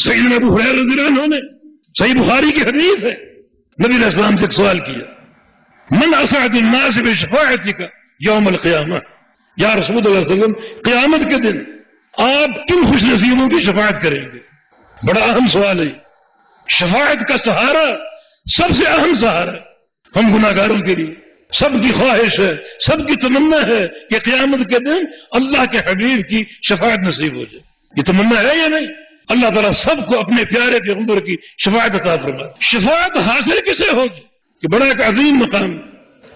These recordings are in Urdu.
سیدنا ابو ہریرہ رضی اللہ عنہ نے صحیح بخاری کی حدیث ہے، نبی علیہ السلام سے ایک سوال کیا، من اسعد الناس بشفاعتک یوم القیامہ، یا رسول اللہ صلی اللہ علیہ وسلم قیامت کے دن آپ کن خوش نصیبوں کی شفاعت کریں گے؟ بڑا اہم سوال ہے۔ شفاعت کا سہارا سب سے اہم سہارا ہم گناہگاروں کے لیے، سب کی خواہش ہے، سب کی تمنا ہے کہ قیامت کے دن اللہ کے حبیب کی شفاعت نصیب ہو جائے۔ یہ تمنا ہے یا نہیں؟ اللہ تعالیٰ سب کو اپنے پیارے پیغمبر کی شفاعت عطا فرمائے۔ شفاعت حاصل کسے ہوگی؟ کہ بڑا ایک عظیم مقام،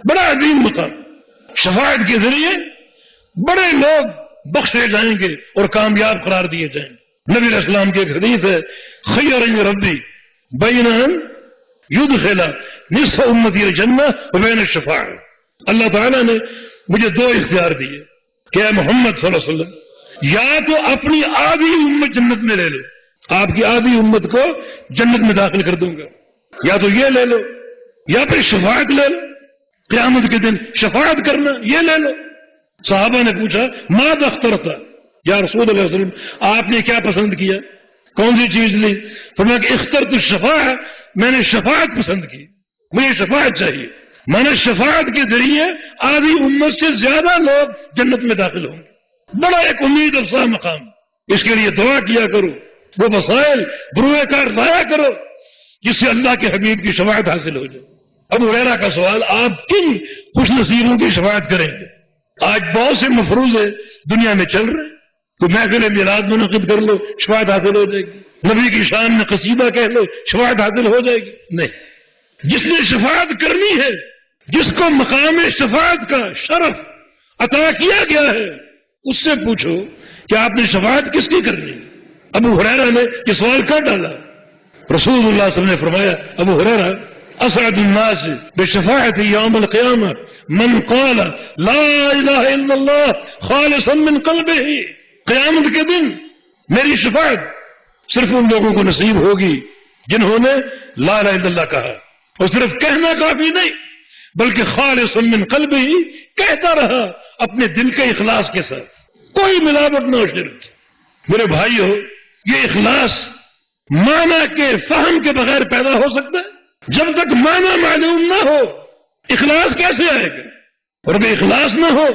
بڑا عظیم مقام۔ شفاعت کے ذریعے بڑے لوگ بخشے جائیں گے اور کامیاب قرار دیے جائیں گے۔ نبی علیہ السلام کی ایک حدیث ہے، خیرنی ربی بین ان یدخل نصف امتی الجنہ وبین الشفاعۃ، اللہ تعالیٰ نے مجھے دو اختیار دیے کہ اے محمد صلی اللہ علیہ وسلم، یا تو اپنی آدھی امت جنت میں لے لو، آپ کی آدھی امت کو جنت میں داخل کر دوں گا، یا تو یہ لے لو، یا پھر شفاعت لے لو، قیامت کے دن شفاعت کرنا، یہ لے لو۔ صحابہ نے پوچھا ماذا اخترتا یا رسول اللہ صلی اللہ علیہ وسلم، آپ نے کیا پسند کیا، کون سی چیز لی؟ فرمایا کہ اخترت الشفاعہ، میں نے شفاعت پسند کی، مجھے شفاعت چاہیے۔ میں نے شفاعت کے ذریعے آدھی امت سے زیادہ لوگ جنت میں داخل ہوں گے۔ بڑا ایک امید افزا مقام، اس کے لیے دعا کیا کرو، وہ وسائل بروئے کار ضائع کرو جس سے اللہ کے حبیب کی شفاعت حاصل ہو جائے۔ ابو ہریرہ کا سوال، آپ کن خوش نصیبوں کی شفاعت کریں گے؟ آج بہت سے مفروضے دنیا میں چل رہے ہیں، تو محفل میلاد منعقد کر لو شفاعت حاصل ہو جائے گی، نبی کی شان میں قصیدہ کہہ لو شفاعت حاصل ہو جائے گی۔ نہیں، جس نے شفاعت کرنی ہے، جس کو مقام شفاعت کا شرف عطا کیا گیا ہے، اس سے پوچھو کہ آپ نے شفاعت کس کی کرنی؟ ابو ہریرہ نے یہ سوال کر ڈالا۔ رسول اللہ صلی اللہ علیہ وسلم نے فرمایا، ابو ہریرہ اسعد الناس بشفاعت یوم القیامہ من قال لا الہ الا اللہ خالصا من قلبہ، قیامت کے دن میری شفاعت صرف ان لوگوں کو نصیب ہوگی جنہوں نے لا الہ الا اللہ کہا، اور صرف کہنا کافی نہیں بلکہ خالصا من قلبہ ہی کہتا رہا اپنے دل کے اخلاص کے ساتھ، کوئی ملاوٹ نہ ہو، شرک۔ میرے بھائیو، یہ اخلاص معنی کے فہم کے بغیر پیدا ہو سکتا ہے؟ جب تک معنی معلوم نہ ہو اخلاص کیسے آئے گا؟ اور اگر اخلاص نہ ہو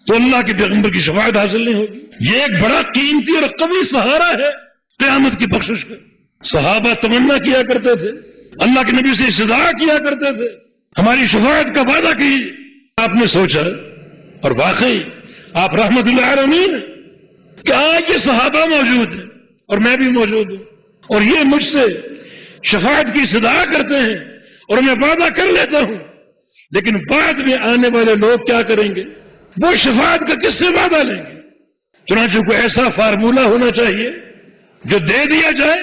تو اللہ کے پیغمبر کی شفاعت حاصل نہیں ہوگی۔ یہ ایک بڑا قیمتی اور قوی سہارا ہے قیامت کی بخشش کا۔ صحابہ تمنا کیا کرتے تھے، اللہ کے نبی سے استدعا کیا کرتے تھے، ہماری شفاعت کا وعدہ کیجیے۔ آپ نے سوچا، اور واقعی آپ رحمت اللہ علیہ کہ آج یہ صحابہ موجود ہیں اور میں بھی موجود ہوں، اور یہ مجھ سے شفاعت کی استدعا کرتے ہیں اور میں وعدہ کر لیتا ہوں، لیکن بعد میں آنے والے لوگ کیا کریں گے؟ وہ شفاعت کا کس سے وعدہ لیں گے؟ چنانچہ کوئی ایسا فارمولہ ہونا چاہیے جو دے دیا جائے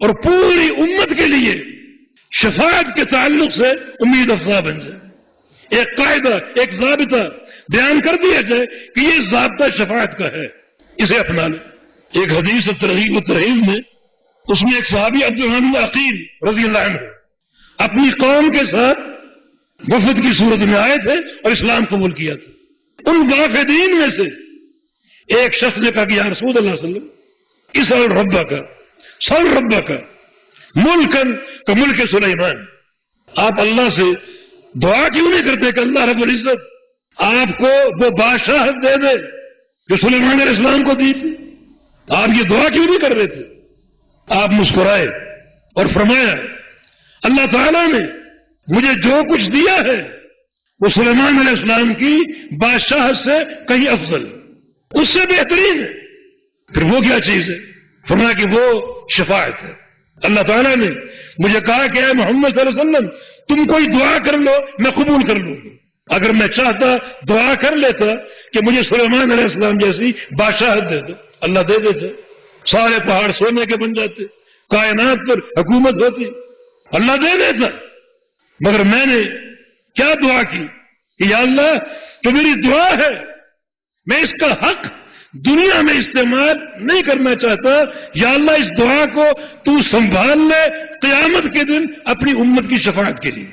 اور پوری امت کے لیے شفاعت کے تعلق سے امید افزا بن جائے، ایک قاعدہ، ایک ضابطہ بیان کر دیا جائے کہ یہ ضابطہ شفاعت کا ہے، اسے اپنا لیں۔ ایک حدیث ترغیب و ترہیب میں، اس میں ایک صحابی عبدالرحمن عقیل رضی اللہ عنہ اپنی قوم کے ساتھ وفد کی صورت میں آئے تھے اور اسلام قبول کیا تھا۔ ان وافدین میں سے ایک شخص نے کہا کہ یا رسول اللہ صلی اللہ علیہ وسلم اسأل ربک، سل ربک ملکن کا ملک سلیمان، آپ اللہ سے دعا کیوں نہیں کرتے کہ اللہ رب العزت آپ کو وہ بادشاہت دے دے جو سلیمان علیہ السلام کو دی تھی؟ آپ یہ دعا کیوں نہیں کر رہے تھے؟ آپ مسکرائے اور فرمایا، اللہ تعالیٰ نے مجھے جو کچھ دیا ہے وہ سلیمان علیہ السلام کی بادشاہت سے کہیں افضل، اس سے بہترین ہے۔ پھر وہ کیا چیز ہے؟ فرمایا کہ وہ شفاعت ہے۔ اللہ تعالیٰ نے مجھے کہا کہ اے محمد صلی اللہ علیہ وسلم تم کوئی دعا کر لو میں قبول کر لوں گا۔ اگر میں چاہتا دعا کر لیتا کہ مجھے سلیمان علیہ السلام جیسی بادشاہت دے دو، اللہ دے دیتے، سارے پہاڑ سونے کے بن جاتے، کائنات پر حکومت ہوتی، اللہ دے دیتا۔ مگر میں نے کیا دعا کی کہ یا اللہ تو میری دعا ہے، میں اس کا حق دنیا میں استعمال نہیں کرنا چاہتا، یا اللہ اس دعا کو تو سنبھال لے قیامت کے دن اپنی امت کی شفاعت کے لیے۔